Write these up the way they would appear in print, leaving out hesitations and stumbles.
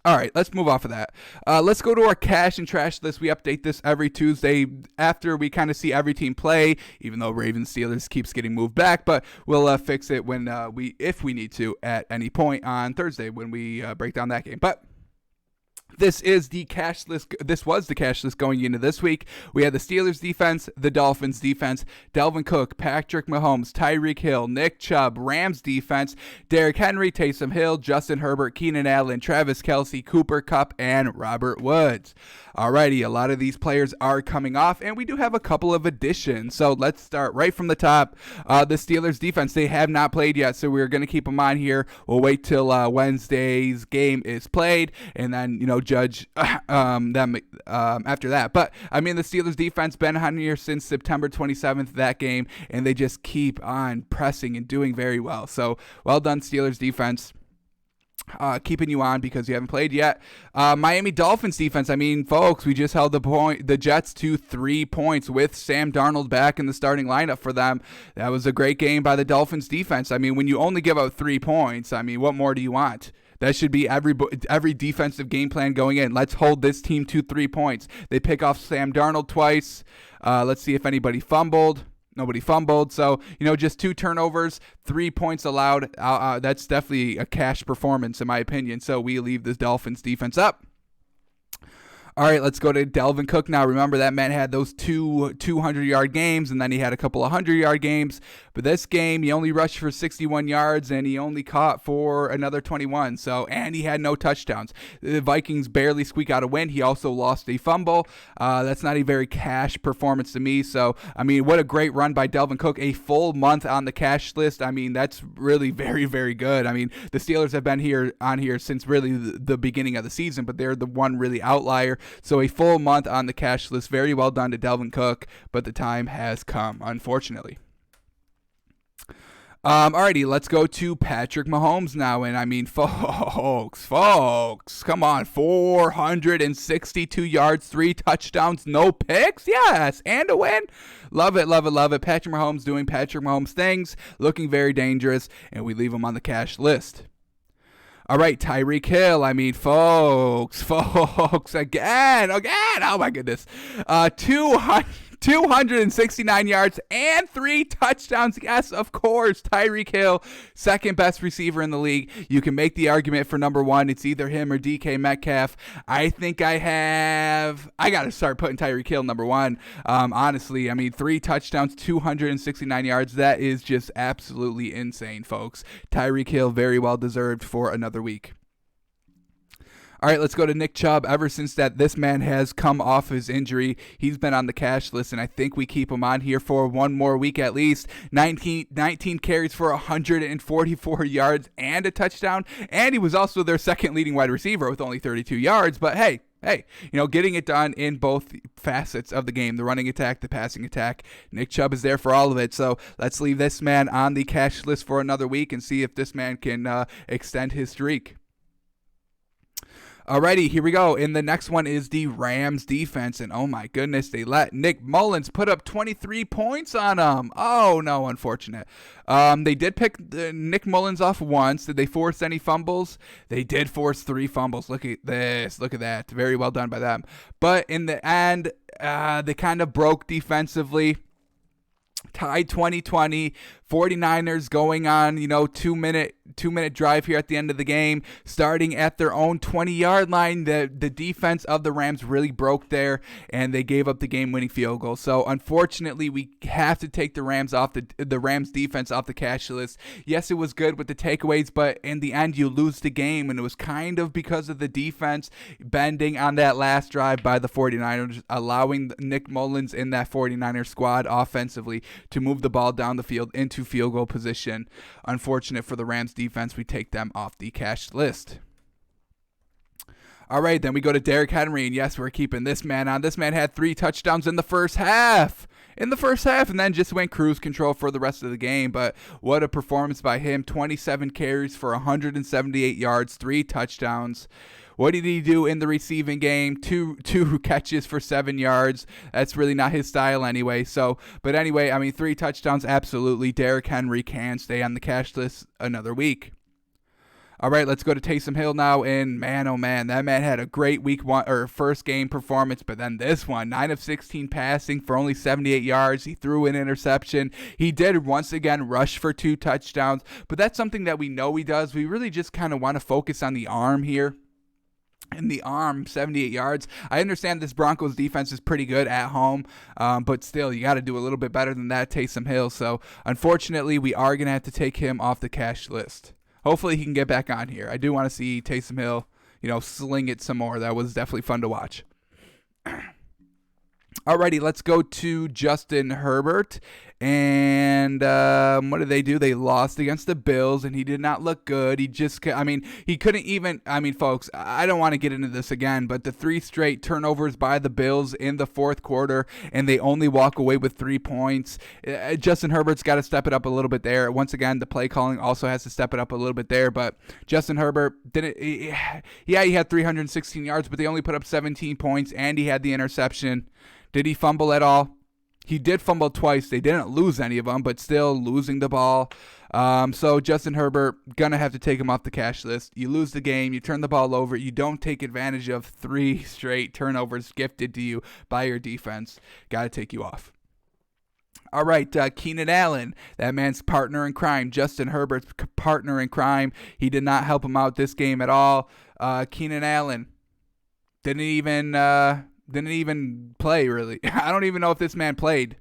All right, let's move off of that. Let's go to our cash and trash list. We update this every Tuesday after we kind of see every team play, even though Ravens Steelers keeps getting moved back. But we'll fix it when if we need to, at any point on Thursday when we break down that game. But this is the cash list. This was the cash list going into this week. We had the Steelers defense, the Dolphins defense, Dalvin Cook, Patrick Mahomes, Tyreek Hill, Nick Chubb, Rams defense, Derrick Henry, Taysom Hill, Justin Herbert, Keenan Allen, Travis Kelce, Cooper Kupp, and Robert Woods. Alrighty, a lot of these players are coming off, and we do have a couple of additions. So let's start right from the top. The Steelers defense, they have not played yet, so we're going to keep them on here. We'll wait till Wednesday's game is played, and then, judge them after that. But, the Steelers defense been on here since September 27th, that game, and they just keep on pressing and doing very well. So, well done, Steelers defense. Keeping you on because you haven't played yet. Miami Dolphins defense. Folks, we just held the Jets to 3 points with Sam Darnold back in the starting lineup for them. That was a great game by the Dolphins defense. When you only give up 3 points, what more do you want? That should be every defensive game plan going in. Let's hold this team to 3 points. They pick off Sam Darnold twice. Let's see if anybody fumbled. Nobody fumbled. So, just 2 turnovers, 3 points allowed. That's definitely a cash performance in my opinion. So we leave this Dolphins defense up. All right, let's go to Dalvin Cook now. Remember, that man had those 200-yard games, and then he had a couple of 100-yard games. But this game, he only rushed for 61 yards, and he only caught for another 21. And he had no touchdowns. The Vikings barely squeak out a win. He also lost a fumble. That's not a very cash performance to me. So, what a great run by Dalvin Cook. A full month on the cash list. That's really very, very good. The Steelers have been on here since really the beginning of the season, but they're the one really outlier. So a full month on the cash list. Very well done to Dalvin Cook, but the time has come, unfortunately. Alrighty, let's go to Patrick Mahomes now. And folks, come on. 462 yards, 3 touchdowns, no picks. Yes, and a win. Love it, love it, love it. Patrick Mahomes doing Patrick Mahomes things, looking very dangerous, and we leave him on the cash list. All right, Tyreek Hill. Folks, again. Oh my goodness. 269 yards and 3 touchdowns. Yes, of course, Tyreek Hill, second best receiver in the league. You can make the argument for number 1. It's either him or DK Metcalf. I think I got to start putting Tyreek Hill number 1. Honestly, 3 touchdowns, 269 yards. That is just absolutely insane, folks. Tyreek Hill, very well deserved for another week. All right, let's go to Nick Chubb. Ever since this man has come off his injury, he's been on the cash list, and I think we keep him on here for one more week at least. 19 carries for 144 yards and a touchdown, and he was also their second leading wide receiver with only 32 yards. But hey, getting it done in both facets of the game, the running attack, the passing attack. Nick Chubb is there for all of it. So let's leave this man on the cash list for another week and see if this man can extend his streak. Alrighty, here we go. And the next one is the Rams defense. And oh my goodness, they let Nick Mullins put up 23 points on them. Oh no, unfortunate. They did pick Nick Mullins off once. Did they force any fumbles? They did force 3 fumbles. Look at this. Look at that. Very well done by them. But in the end, they kind of broke defensively. Tied 20-20. 49ers going on, 2-minute drive here at the end of the game, starting at their own 20-yard line. The defense of the Rams really broke there, and they gave up the game-winning field goal. So unfortunately, we have to take the Rams defense off the cash list. Yes, it was good with the takeaways, but in the end, you lose the game, and it was kind of because of the defense bending on that last drive by the 49ers, allowing Nick Mullins in that 49er squad offensively to move the ball down the field into field goal position. Unfortunate for the Rams defense, we take them off the cash list. All right, then we go to Derrick Henry, and yes, we're keeping this man on. This man had 3 touchdowns in the first half. And then just went cruise control for the rest of the game. But what a performance by him. 27 carries for 178 yards, 3 touchdowns. What did he do in the receiving game? Two catches for 7 yards. That's really not his style anyway. But anyway, 3 touchdowns, absolutely. Derrick Henry can stay on the cash list another week. All right, let's go to Taysom Hill now. And man, oh man, that man had a great week one or first game performance. But then this one, 9 of 16 passing for only 78 yards. He threw an interception. He did once again rush for 2 touchdowns. But that's something that we know he does. We really just kind of want to focus on the arm here. In the arm, 78 yards. I understand this Broncos defense is pretty good at home, but still, you got to do a little bit better than that, Taysom Hill. So, unfortunately, we are going to have to take him off the cash list. Hopefully, he can get back on here. I do want to see Taysom Hill, sling it some more. That was definitely fun to watch. Alrighty, let's go to Justin Herbert. And what did they do? They lost against the Bills, and he did not look good. He couldn't even, folks, I don't want to get into this again, but the 3 straight turnovers by the Bills in the fourth quarter, and they only walk away with 3 points. Justin Herbert's got to step it up a little bit there. Once again, the play calling also has to step it up a little bit there, but Justin Herbert he had 316 yards, but they only put up 17 points, and he had the interception. Did he fumble at all? He did fumble twice. They didn't lose any of them, but still losing the ball. So Justin Herbert, going to have to take him off the cash list. You lose the game. You turn the ball over. You don't take advantage of 3 straight turnovers gifted to you by your defense. Got to take you off. All right, Keenan Allen, that man's partner in crime. Justin Herbert's partner in crime. He did not help him out this game at all. Keenan Allen didn't even play, really. I don't even know if this man played.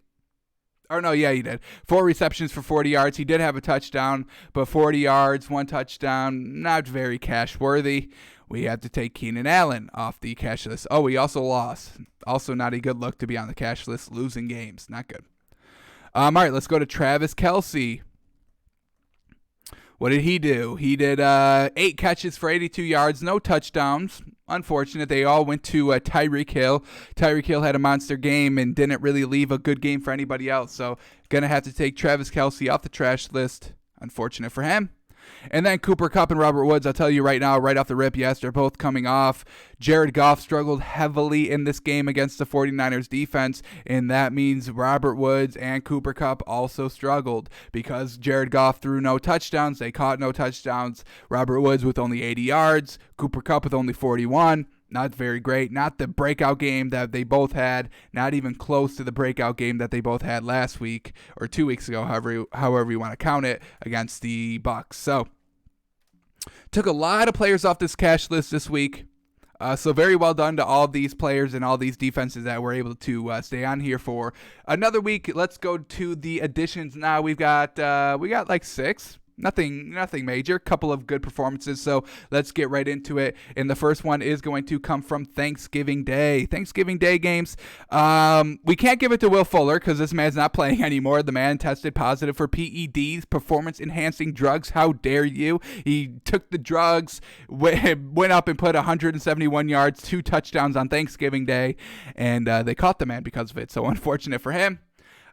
Or no, yeah, he did. 4 receptions for 40 yards. He did have a touchdown, but 40 yards, 1 touchdown, not very cash worthy. We have to take Keenan Allen off the cash list. Oh, he also lost. Also not a good look to be on the cash list, losing games. Not good. All right, let's go to Travis Kelce. What did he do? He did 8 catches for 82 yards, no touchdowns. Unfortunate. They all went to Tyreek Hill. Tyreek Hill had a monster game and didn't really leave a good game for anybody else. So, going to have to take Travis Kelce off the trash list. Unfortunate for him. And then Cooper Kupp and Robert Woods, I'll tell you right now, right off the rip, yes, they're both coming off. Jared Goff struggled heavily in this game against the 49ers defense, and that means Robert Woods and Cooper Kupp also struggled because Jared Goff threw no touchdowns. They caught no touchdowns. Robert Woods with only 80 yards. Cooper Kupp with only 41. Not very great. Not the breakout game that they both had. Not even close to the breakout game that they both had last week or 2 weeks ago, however you want to count it, against the Bucs. So, took a lot of players off this cash list this week. So very well done to all these players and all these defenses that were able to stay on here for another week. Let's go to the additions now. We got like 6. Nothing major. Couple of good performances. So let's get right into it. And the first one is going to come from Thanksgiving Day. Thanksgiving Day games. We can't give it to Will Fuller because this man's not playing anymore. The man tested positive for PEDs, performance-enhancing drugs. How dare you? He took the drugs, went up and put 171 yards, 2 touchdowns on Thanksgiving Day, and they caught the man because of it. So unfortunate for him.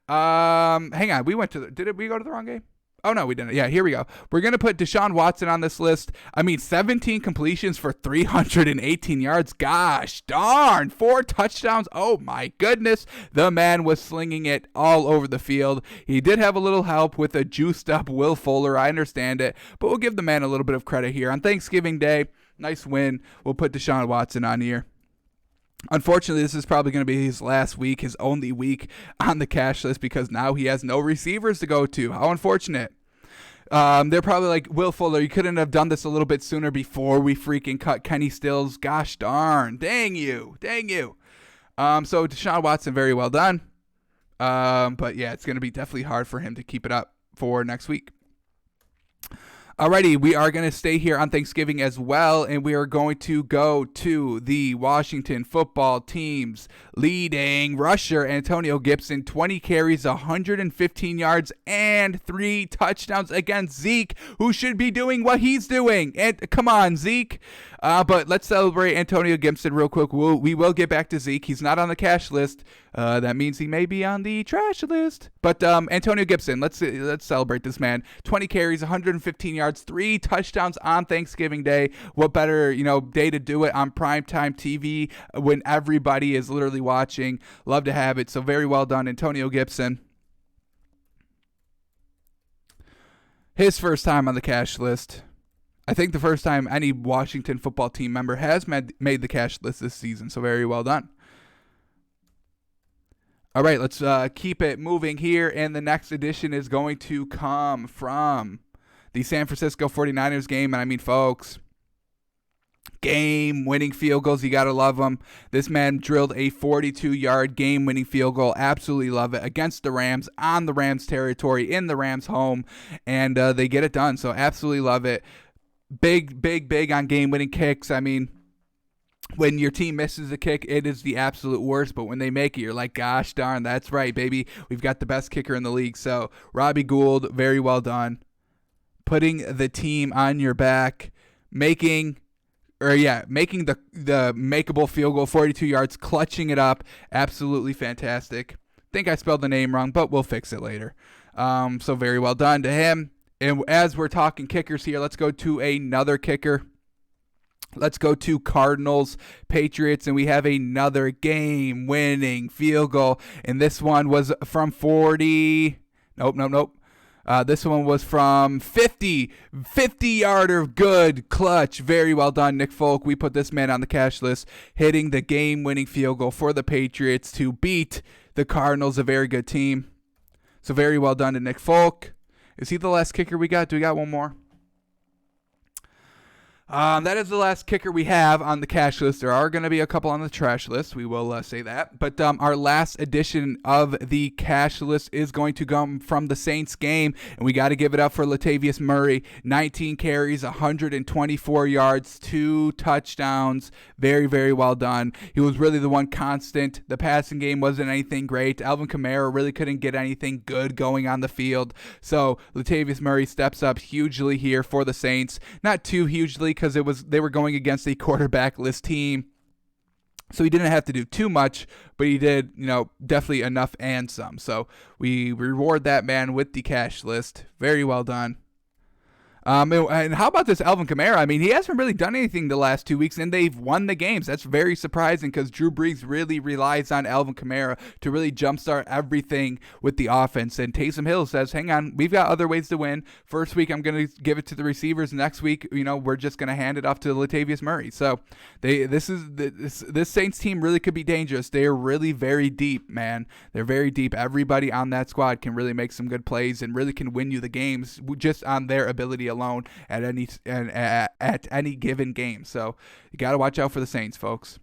Hang on. We go to the wrong game? Oh, no, we didn't. Yeah, here we go. We're going to put Deshaun Watson on this list. 17 completions for 318 yards. Gosh darn. 4 touchdowns. Oh, my goodness. The man was slinging it all over the field. He did have a little help with a juiced-up Will Fuller. I understand it. But we'll give the man a little bit of credit here. On Thanksgiving Day, nice win. We'll put Deshaun Watson on here. Unfortunately, this is probably going to be his last week, his only week on the cash list because now he has no receivers to go to. How unfortunate. They're probably like, Will Fuller, you couldn't have done this a little bit sooner before we freaking cut Kenny Stills. Gosh darn. Dang you. So Deshaun Watson, very well done. But yeah, it's going to be definitely hard for him to keep it up for next week. Alrighty, we are going to stay here on Thanksgiving as well, and we are going to go to the Washington football team's leading rusher, Antonio Gibson, 20 carries, 115 yards, and 3 touchdowns against Zeke, who should be doing what he's doing. And come on, Zeke. But let's celebrate Antonio Gibson real quick. We will get back to Zeke. He's not on the cash list. That means he may be on the trash list. But Antonio Gibson, let's celebrate this man. 20 carries, 115 yards, 3 touchdowns on Thanksgiving Day. What better, day to do it on primetime TV when everybody is literally watching. Love to have it. So very well done, Antonio Gibson. His first time on the cash list. I think the first time any Washington football team member has made the cash list this season. So very well done. All right, let's keep it moving here. And the next edition is going to come from the San Francisco 49ers game. And I mean, folks, game-winning field goals. You got to love them. This man drilled a 42-yard game-winning field goal. Absolutely love it. Against the Rams, on the Rams territory, in the Rams home. And they get it done. So absolutely love it. Big on game-winning kicks. I mean, when your team misses a kick, it is the absolute worst. But when they make it, you're like, gosh darn, that's right, baby. We've got the best kicker in the league. So Robbie Gould, very well done. Putting the team on your back, making the makeable field goal, 42 yards, clutching it up. Absolutely fantastic. Think I spelled the name wrong, but we'll fix it later. So very well done to him. And as we're talking kickers here, let's go to another kicker. Let's go to Cardinals, Patriots, and we have another game-winning field goal. And this one was from 40. Nope. This one was from 50. 50-yarder, good, clutch. Very well done, Nick Folk. We put this man on the cash list, hitting the game-winning field goal for the Patriots to beat the Cardinals, a very good team. So very well done to Nick Folk. Is he the last kicker we got? Do we got one more? That is the last kicker we have on the cash list. There are going to be a couple on the trash list. We will say that. But our last edition of the cash list is going to come from the Saints game. And we got to give it up for Latavius Murray. 19 carries, 124 yards, 2 touchdowns. Very, very well done. He was really the one constant. The passing game wasn't anything great. Alvin Kamara really couldn't get anything good going on the field. So Latavius Murray steps up hugely here for the Saints. Not too hugely, because they were going against a quarterback-less team. So he didn't have to do too much, but he did, definitely enough and some. So we reward that man with the cash list. Very well done. And how about this Alvin Kamara? I mean, he hasn't really done anything the last 2 weeks, and they've won the games. That's very surprising because Drew Brees really relies on Alvin Kamara to really jumpstart everything with the offense. And Taysom Hill says, hang on, we've got other ways to win. First week, I'm going to give it to the receivers. Next week, we're just going to hand it off to Latavius Murray. So this Saints team really could be dangerous. They are really very deep, man. They're very deep. Everybody on that squad can really make some good plays and really can win you the games just on their ability alone at any given game. So you got to watch out for the Saints, folks.